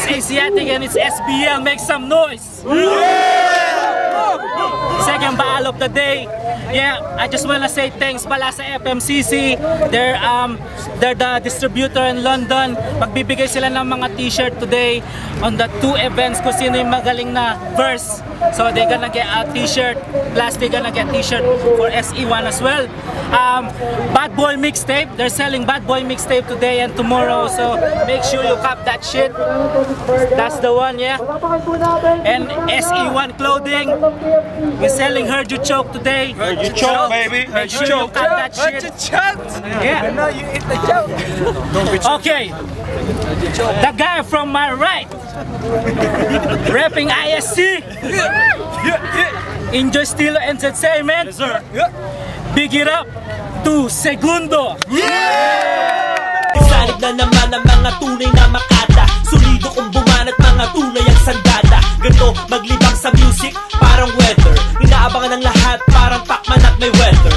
Asiatic and it's SBL. Make some noise. Second battle of the day. Yeah, I just wanna say thanks pala sa FMCC. They're the distributor in London. Magbibigay sila ng mga t-shirt today on the 2 events kung sino yung magaling na verse. So they're gonna get a t-shirt, plus they're gonna get t-shirt for SE1 as well. Bad Boy Mixtape, they're selling Bad Boy Mixtape today and tomorrow, so make sure you cop that shit. That's the one, yeah. And SE1 clothing, we're selling Heard You Choke today. Heard you choke, baby. Make sure you cop that shit. Heard you choked. Yeah. No, you eat the joke. Okay, the guy from my right, rapping ISC, Enjoy Stilo Entertainment. Yes, sir. Big it up to Segundo. Salig na naman ang mga tunay na makata. Solido kung bumanat mga tunay ang sandata. Ganito maglibang sa music, parang weather. Inaabangan ng lahat, parang Pacman at may weather.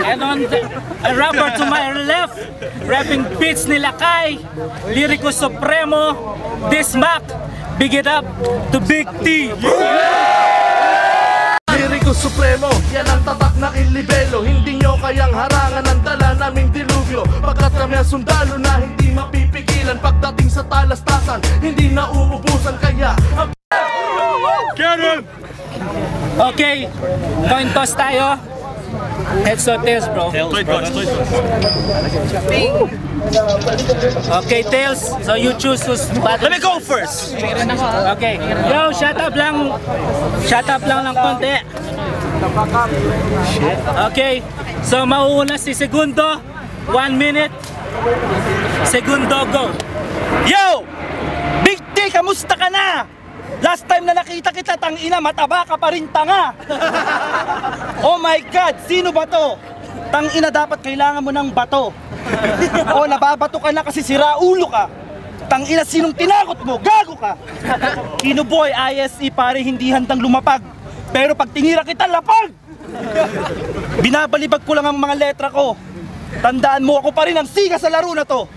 And on a rapper to my left, rapping beats nila Kai, Lyrico Supremo, Bismack. Big it up to Big T. Lyrico Supremo, yan ang tatak na ilibelo. Hindi nyo kayang harangan ang dala naming dilubyo. Pagkat kami ang sundalo na hindi mapipigilan. Pagdating sa talastasan, hindi na uubusan. Kaya Okay, coin toss tayo. Heads or tails, bro? Okay, tails. So you choose who's battle. Let me go first. Okay. Yo, shut up lang. Shut up lang ng konti. Okay. So mauuna si Segundo. 1 minute. Segundo, go. Yo! Big T, kamusta ka na? Last time na nakita kita, tangina, mataba ka pa rin, tanga. Oh my God, sino ba to? Tangina, dapat kailangan mo ng bato. Oh, nababato ka na kasi sira ulo ka. Tangina, sinong tinakot mo? Gago ka. Kino boy, ISE pare, hindi handang lumapag. Pero pag tinira kita, lapag. Binabalibag ko lang ang mga letra ko. Tandaan mo, ako pa rin ang siga sa laro na to.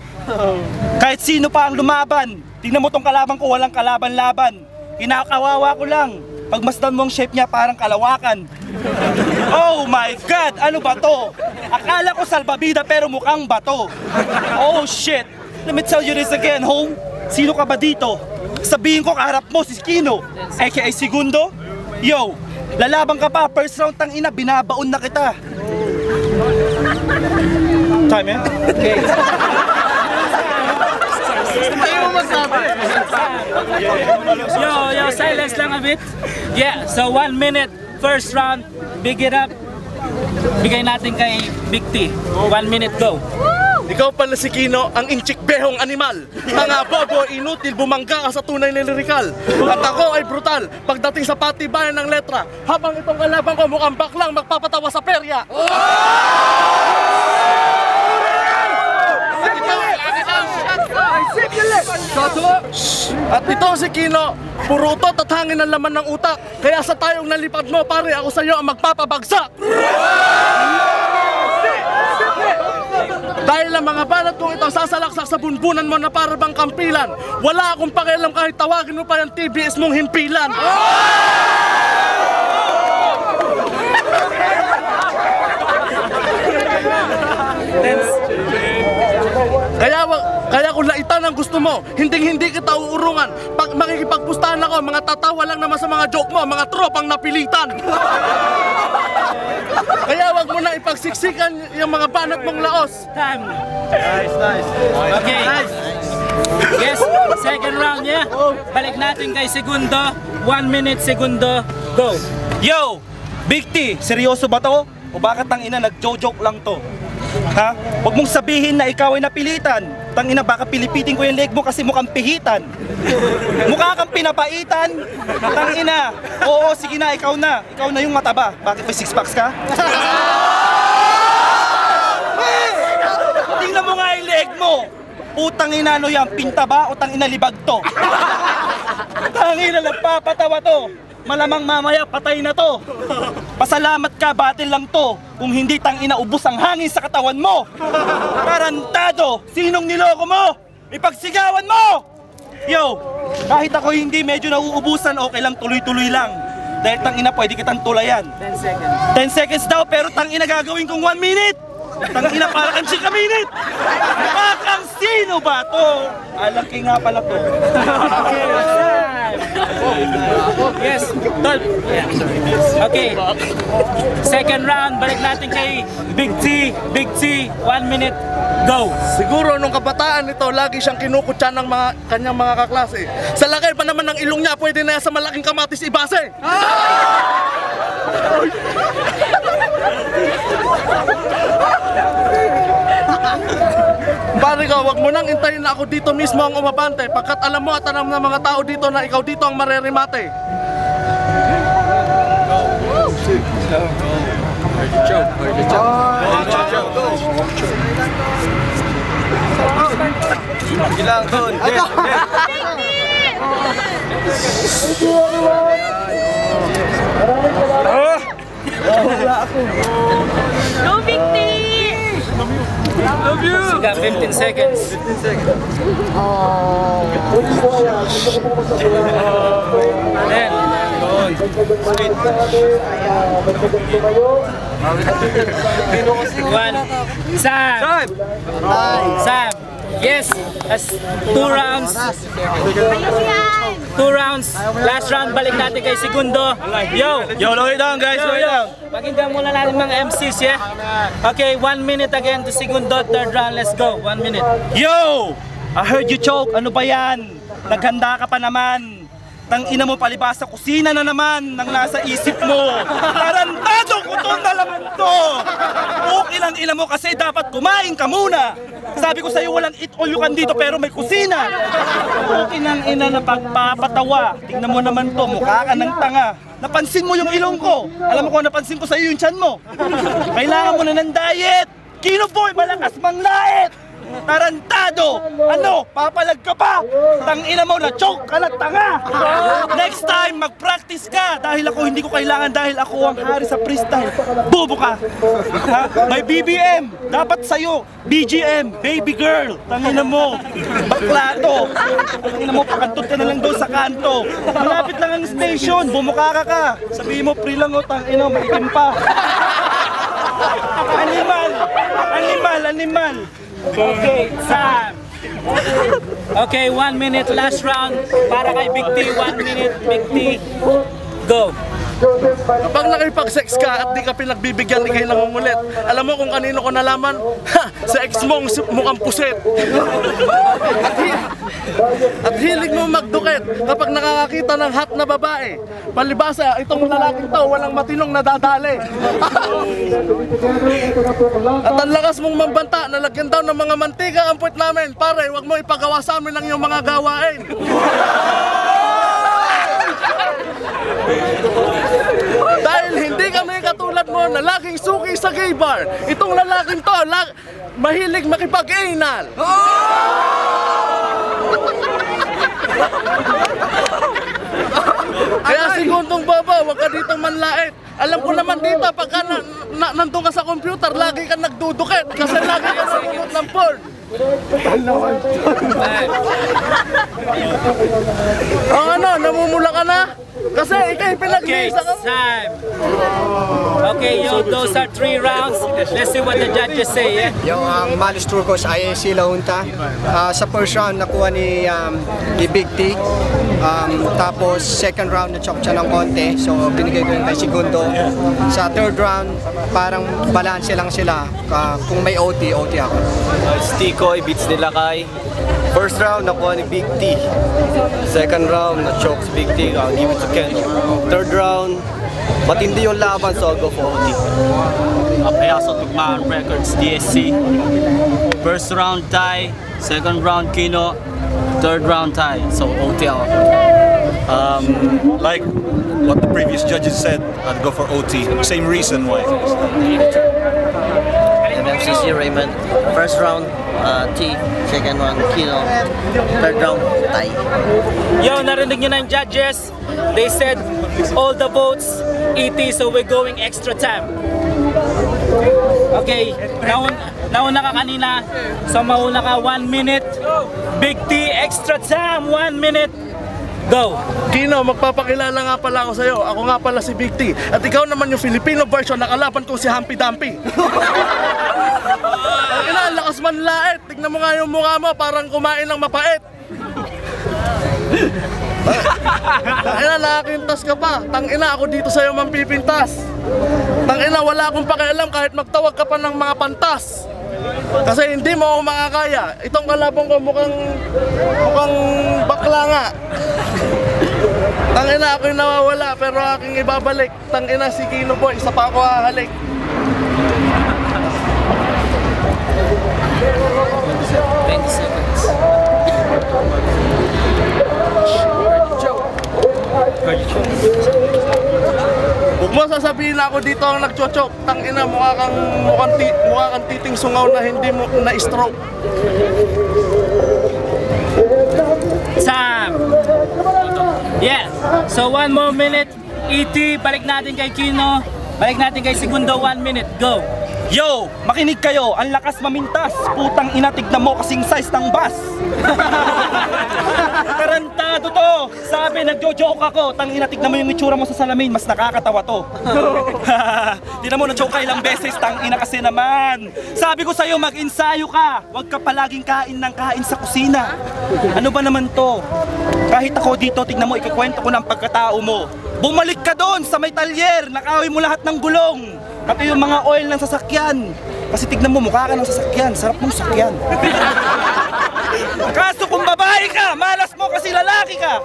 Kahit sino pa ang lumaban, tingnan mo tong kalaban ko, walang kalaban-laban. Kinakawawa ko lang. Pagmasdan mo ang shape niya, parang kalawakan. Oh my God, ano ba to? Akala ko salbabida pero mukhang bato. Oh shit. Let me tell you this again, home. Sino ka ba dito? Sabihin ko kaharap mo si Kino, aka Segundo. Yo, lalabang ka pa, first round tang ina, binabaon na kita. Time, eh? Okay. Yo, silence lang a bit. Yeah, so 1 minute, first round, big it up. Bigay natin kay Big T. 1 minute, go. ikaw pala si Kino, ang inchik behong animal. Mga bobo, inutil, bumangga ka sa tunay na lirikal. At ako ay brutal pagdating sa patibayan ng letra. Habang itong kalaban ko mukhang baklang magpapatawa sa perya. At ito si Kino, puro utot at hangin ang laman ng utak. Kaya sa tayong nalipad mo, pare, ako sa iyo ang magpapabagsak. Dahil ang mga banat kong ito sasalaksak sa bunbunan mo na para bang kampilan. Wala akong pakialam kahit tawagin mo pa yung TBS mong himpilan. Kaya kung laitan ang gusto mo, hindi kita uurungan. Pag makikipagpustahan ako, mga tatawa lang naman sa mga joke mo, mga tropang napilitan. Kaya wag mo na ipagsiksikan yung mga banat mong laos. Time. Nice. Okay. Nice. Yes, second round, yeah? Balik natin kay Segundo. 1 minute, Segundo. Go. Yo! Big T, seryoso ba to? O bakit tang ina nag-joke lang to? Ha? Huwag mong sabihin na ikaw ay napilitan. Tang ina, baka pilipitin ko yung leg mo kasi mukhang pihitan. Mukha kang pinapaitan. Tang ina. Oo, sige na, ikaw na. Ikaw na yung mataba. Bakit may 6 packs ka? Tingnan mo nga yung leg mo. Putang ina, ano yan? Pinta ba o tang ina libag to? Tang ina, nagpapatawa to. Malamang mamaya patay na to. Pasalamat ka, battle lang to. Kung hindi tang ina, ubos ang hangin sa katawan mo. Tarantado, sinong niloko mo? Ipagsigawan mo! Yo, kahit ako hindi medyo nauubusan, okay lang, tuloy-tuloy lang. Dahil tangina, pwede kitang tulayan. 10 seconds. 10 seconds daw, pero tangina gagawin kong 1 minute! Tangina, para kang 5 minute! Bakang sino ba to? Alaki nga pala to. Yes, Tol. Yeah. Okay. Second round, balik natin kay Big T. Big T, 1 minute, go. Siguro nung kabataan nito, lagi siyang kinukutsa ng kanyang mga kaklase. Sa laki pa naman ng ilong niya, pwede na yan sa malaking kamatis ibase. Pare ka, wag mo nang intayin na ako dito mismo ang umabante pagkat alam mo at alam ng mga tao dito na ikaw dito ang marerimate. Ilang doon. Go, Big T! You got 15 seconds. 15 seconds. 10. One. Sam. Sam. Yes. That's 2 rounds. 2 rounds. Last round, balik natin kay Segundo. Yo. Low it down guys, low it down. Pakinggan muna natin mga MCs, yeah? Okay, 1 minute again to Segundo. Third round, let's go. 1 minute. Yo! I heard you choke, ano ba yan? Naghanda ka pa naman. Tang ina mo palibasa kusina na naman nang nasa isip mo. Tarantado ko to na naman to. Okay lang ina mo kasi dapat kumain ka muna. Sabi ko sa'yo walang eat all you can dito pero may kusina. Okay lang ina na pagpapatawa. Tingnan mo naman to, mukha ka ng tanga. Napansin mo yung ilong ko. Alam mo kung napansin ko sa'yo yung tiyan mo. Kailangan mo na ng diet. Kino boy, malakas manglait. Tarantado! Ano? Papalag ka pa? Tangina mo na choke ka na tanga! Next time, mag-practice ka! Dahil ako hindi ko kailangan dahil ako ang hari sa freestyle. Bobo ka! Ha? May BBM! Dapat sa'yo, BGM, baby girl! Tangina mo! Baklato! Tangina mo, pakantot ka na lang doon sa kanto! Malapit lang ang station, bumukaka ka! Sabihin mo, free lang o, tangina, maitim pa! Animal! Animal! Animal! Okay, Sam. Okay, 1 minute, last round. Para kay Big T, 1 minute, Big T. Go. Kapag nakipag-sex ka at di ka pinagbibigyan ni kayo nangungulit, alam mo kung kanino ko nalaman? Ha! Sa ex mong mukhang puset. At hilig mo magdukit kapag nakakakita ng hot na babae. Palibasa, itong lalaking to, walang matinong nadadali. At ang lakas mong mambanta, nalagyan daw ng mga mantika ang puwet namin. Pare, wag mo ipagawa sa amin ang iyong mga gawain. Dahil hindi kami katulad mo na laging suki sa gay bar. Itong lalaking to, mahilig makipag-anal. Kaya Segundong baba, wag ka dito manlait. Alam ko naman dito, pagka nandun ka sa computer, lagi ka nagdudukit. Kasi lagi ka nanonood ng porn. Ano, namumula ka na? Kasi ikay pinag-iisa ka. Time. Okay, yo, those are 3 rounds. Let's see what the judges say, yeah? Yung Malis Turcos ay sila unta. Sa first round nakuha ni Big T. Tapos second round na-chop siya ng konti. So binigay ko yung kay Segundo. Sa third round, parang balance lang sila. Kung may OT, OT ako. Stikoy beats nila kay. First round nakuha ni Big T. Second round na-choke si Big T. I'll give it to Ken. Third round, matindi yung laban, so I'll go for OT. Payaso Tugmaan Records, DSC. First round tie, second round Kino, third round tie, so OT ako. Like what the previous judges said, I'd go for OT. Same reason why. MCC Raymond. First round, T. Second round, Kino. Third round, tie. Yo, narinig nyo na yung judges. They said all the votes, ET, so we're going extra time. Okay, nauna ka kanina. So mauna ka 1 minute. Big T, extra time, 1 minute. Go! Kino, magpapakilala nga pala ako sa'yo. Ako nga pala si Big T. At ikaw naman yung Filipino version na kalaban ko si Humpy Dumpy. Ang lakas man lait. Tignan mo nga yung mukha mo, parang kumain ng mapait. Tangina, nakakintas ka pa. Tangina, ako dito sa'yo mampipintas. Tangina, wala akong pakialam kahit magtawag ka pa ng mga pantas. Kasi hindi mo ako makakaya. Itong kalabang ko mukhang bakla nga. Tangina, ako'y nawawala pero aking ibabalik. Tangina, si Kino Boy, isa pa ako hahalik. Huwag mo sasabihin na ako dito ang nagchochok. Tangina, mukha kang titing sungaw na hindi mo na-stroke. Sam! Yeah, so 1 more minute. E.T., balik natin kay Kino. Balik natin kay Segundo, 1 minute. Go! Yo! Makinig kayo! Ang lakas mamintas! Putang ina, tignan mo kasing size ng bus! Tarantado to! Sabi, nagjo-joke ako! Tangina, tignan mo yung itsura mo sa salamin, mas nakakatawa to! Tignan mo, na-joke ka ilang beses, tangina kasi naman! Sabi ko sa'yo, mag-ensayo ka! Huwag ka palaging kain ng kain sa kusina! Ano ba naman to? Kahit ako dito, tignan mo, ikikwento ko ng pagkatao mo! Bumalik ka doon sa may talyer! Nakawin mo lahat ng gulong! Pati yung mga oil ng sasakyan. Kasi tignan mo, mukha ka ng sasakyan. Sarap mong sasakyan. Kaso kung babae ka, malas mo kasi lalaki ka.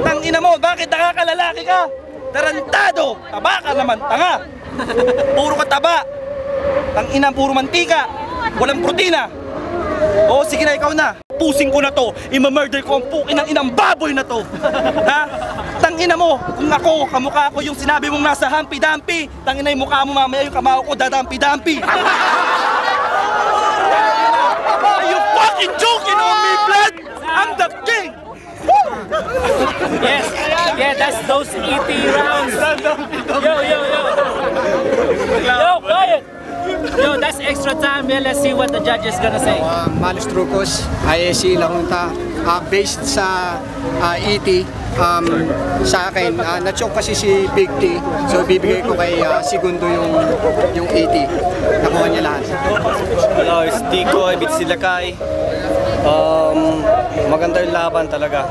Tangina mo, bakit nakakalalaki ka? Tarantado! Taba ka naman, tanga. Puro ka taba. Tangina, puro mantika. Walang protina. Oo, sige na, ikaw na. Pusing ko na to. Ima-murder ko ang pukin ng inang baboy na to. Ha? Tangina mo, kung ako, kamukha ko yung sinabi mong nasa Humpy Dumpy, tangina yung mukha mo mamaya yung kamao ko dadampi-dampi. Are you fucking joking on me, blood? I'm the king! Yes, yeah, that's those E.T. rounds. Yo, yo, yo. Yo, quiet. Yo, that's extra time. Yeah, let's see what the judge is gonna say. Malos Trucos, ISC La Junta, based sa E.T. Sa akin, na-choke kasi si Big T, so bibigay ko kay Segundo yung E.T. Nakuha niya lahat. Hello, it's Tico, ibig sila kay. Maganda yung laban talaga.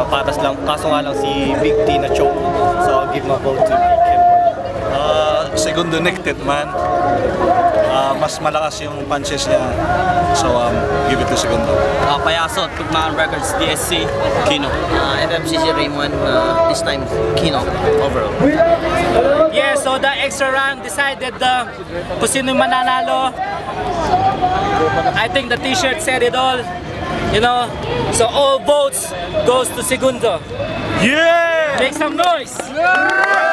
Patas lang, kaso nga lang si Big T na-choke. So I'll give my vote to Big T. Segundo nicked it, man. Mas malakas yung punches niya. So, give it to Segundo. Payaso, Tugmaan Records, DSC, Kino. FMCC Raymond, this time Kino overall. Yeah, so the extra round decided kung sino yung mananalo. I think the t-shirt said it all. You know, so all votes goes to Segundo. Yeah! Make some noise! Yeah!